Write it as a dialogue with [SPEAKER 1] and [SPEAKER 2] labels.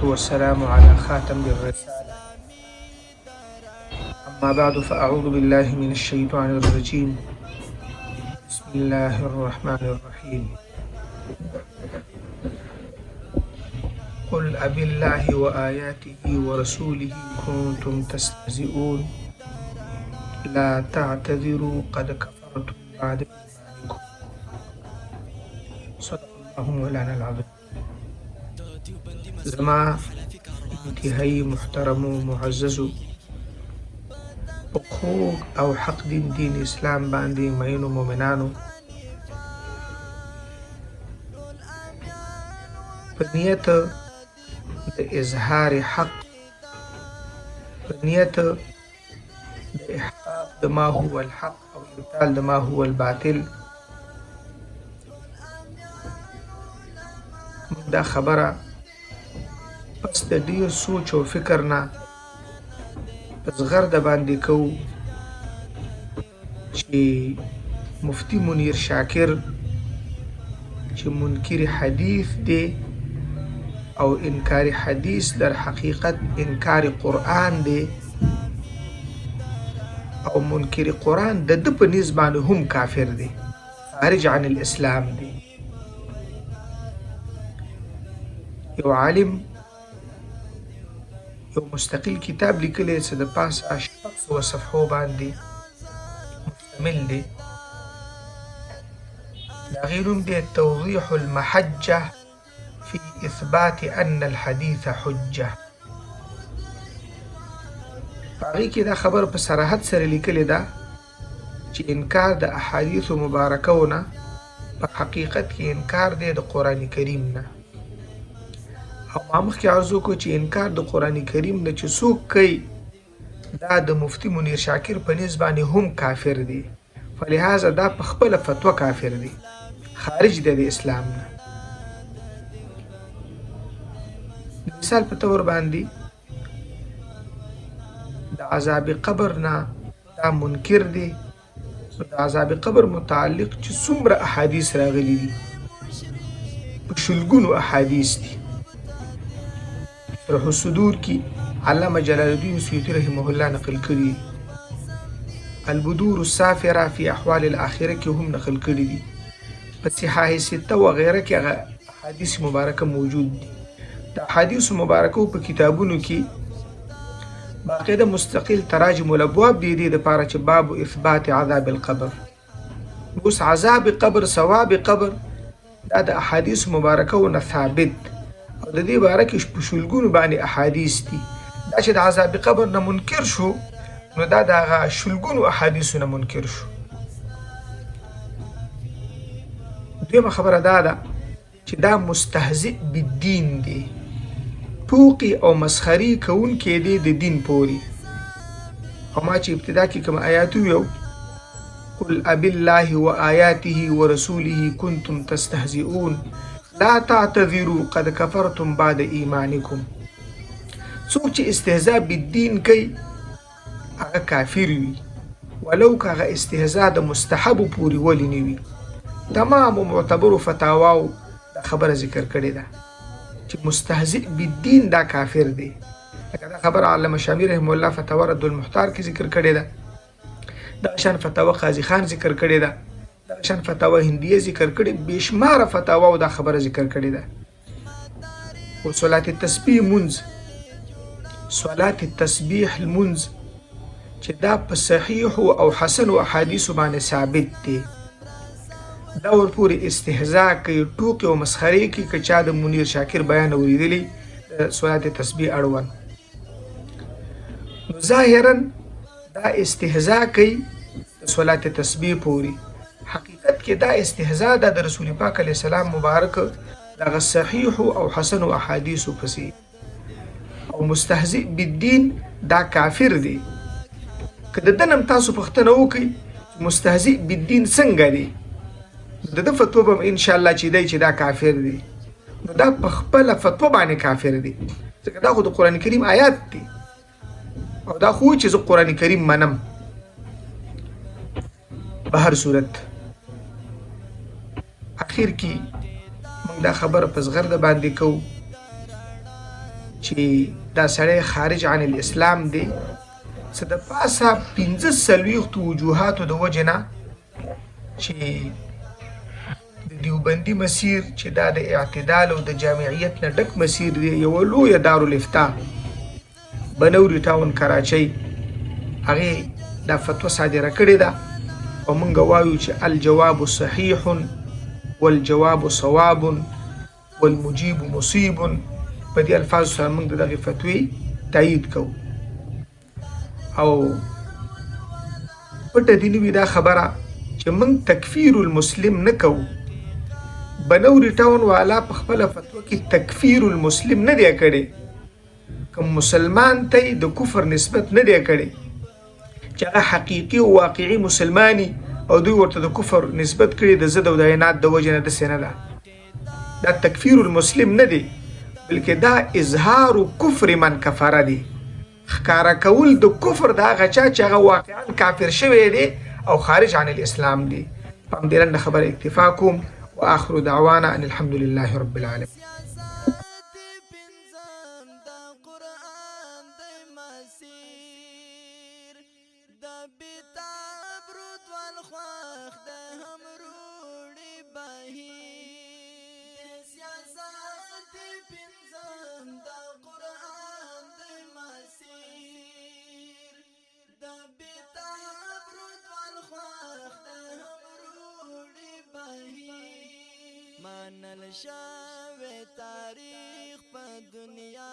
[SPEAKER 1] والسلام على خاتم الرسالة. أما بعد فأعوذ بالله من الشيطان الرجيم. بسم الله الرحمن الرحيم. قل أب الله وآياته ورسوله كنتم تستهزئون لا تعتذروا قد كفرتم بعد إيمانكم. صدق الله مولانا العظيم. زما انتهایی محترم و معززو خوږ او حق دین اسلام باندې مینو مومنانو، په نیت د اظهار حق، په نیت د احقاق د ما هو الحق او ابطال د ما هو الباطل، دا خبره پس د ډیر سوچ او فکر نه پس غرده باندې کوو چې مفتی منیر شاکر چې منکر حدیث دی او انکار حدیث در حقیقت انکار قرآن دی او منکر قرآن د ده په نیز باندې هم کافر دی، خارج عن الاسلام دی. یو عالم یو مستقل کتاب لیکلی چې د پاسه 600 صفحو باندې مشتمل دی. د هغې نوم دی توضیح المحجة في اثبات ان الحديث حجة. په هغې کې دا خبر په صراحت سره لیکلی ده چې انکار د احادیثو مبارکونه په حقیقت کې انکار دی د قرآن کریم نه، او ما مخکې عرض وکړو چې انکار د قرآن کریم نه چې څوک کوي دا د مفتی منیر شاکر په نیز باندې هم کافر دی، فلهذا دا په خپله فتوه کافر دی، خارج دی د اسلام نه. د مثال په طور باندې د عذاب قبر نه دا منکر دی، د عذاب قبر متعلق چې څومره احادیث راغلي دي په شلګونو احادیث دي. شرح الصدور کی علامہ جلال الدین سیوطی رحمه الله نقل کړي، البدور السافره فی احوال الاخره کې هم نقل کړي دي، په صحاح سته و غیره کې هغه احادیث مبارکه موجود دي. د احادیث مبارکه په کتابونو کې باقاعده مستقل تراجم الابواب دي د لپاره چې باب اثبات عذاب القبر. اوس عذاب قبر ثواب قبر دا د احادیث مبارکه نه ثابت او د دې باره کې په شلګونو باندې احادیث دي. دا چې د عذاب قبر نه منکر شو نو دا د هغه شلګونو احادیثو نه منکر شو. دویمه خبره دا ده چې دا مستهزئ بالدین دی، ټوقې او مسخري کوونکی دی د دین پورې. او ما چې ابتدا کې کوم آیات ویو، قل اب الله وآیاته ورسوله کنتم تستهزئون لا تعتذروا قد كفرتم بعد ایمانکم. څوک چې استهزاء بالدین کوي هغه کافر وي، ولو که هغه استهزاء د مستحبو پورې ولې نه وي. تمام معتبرو فتاواو دا خبره ذکر کړې ده چې مستهزئ بالدین دا کافر دی. لکه دا خبره علامه شامی رحمه الله فتاوا رد المحتار کې ذکر کړې ده، دا شان فتاوا قاضي خان ذکر کړې ده، دا شان فتاوا هندیه ذکر کړي، بشماره فتاوا او دا خبره ذکر کړې ده. او صلات التسبیح منز، صلات التسبیح المنز چې دا په صحیح او حسن او احادیث باندې ثابت دی، دا ورپورې استهزاء کوي، ټوکې او مسخرې کوي. که چا د منیر شاکر بیان اوریدلی صلات تسبیح اړوند، نو ظاهرا دا استهزاء کوي د صلات تسبیح پورې، حقیقت کې دا استهزاء ده د رسول پاک علیه السلام مبارک دغه صحیح او حسن او احادیث پسې. او مستهزئ بالدین دا کافر دی. که د دنم تاسو پوښتنه وکړئ مستهزئ بالدین څنګه دی، د ده فتوا به ان شاء الله چې دی چې دا کافر دی، نو دا په خپله فتوا باندې کافر دی، ځکه دا خو د قرآن کریم آیات دی او دا خو چې زه قرآن کریم منم. په هر صورت اخر کې موږ دا خبره په زغرده باندې کوو چې دا سړی خارج عن الاسلام دی، څه د پاسه 45 وجوهاتو د وجې نه چې د دیوبندي مسیر چې دا د اعتدال او د جامعیت نه ډک مسیر دی، یوه لویه دارالفتاء بنوري ټاون کراچۍ هغې دا فتوه صادره کړې ده او موږ وایو چې الجواب صحیح والجواب صواب والمجيب مصيب. په دې الفاظو سره موږ د دغې فتوې تایید کوو. او پټه دې نه وي دا خبره چې موږ تکفیر المسلم نه کوو. بنوري ټاون والا په خپله فتوه کې تکفیر المسلم نه دی کړی، کوم مسلمان ته د کفر نسبت نه دی کړی چې هغه حقیقي او واقعي مسلمانی او دوی ورته د کفر نسبت کړي د ضد او د عناد د وجې نه داسې نه ده. دا تکفیر المسلم نه دی، بلکې دا اظهار کفر من کفره دی، ښکاره کول د کفر د هغه چا چې هغه واقعا کافر شوی دی او خارج عن الاسلام دی. په همدې لنډه خبره اکتفا کوم. واخر دعوانا ان الحمد لله رب العالمين.
[SPEAKER 2] منل شوی تاریخ په دنیا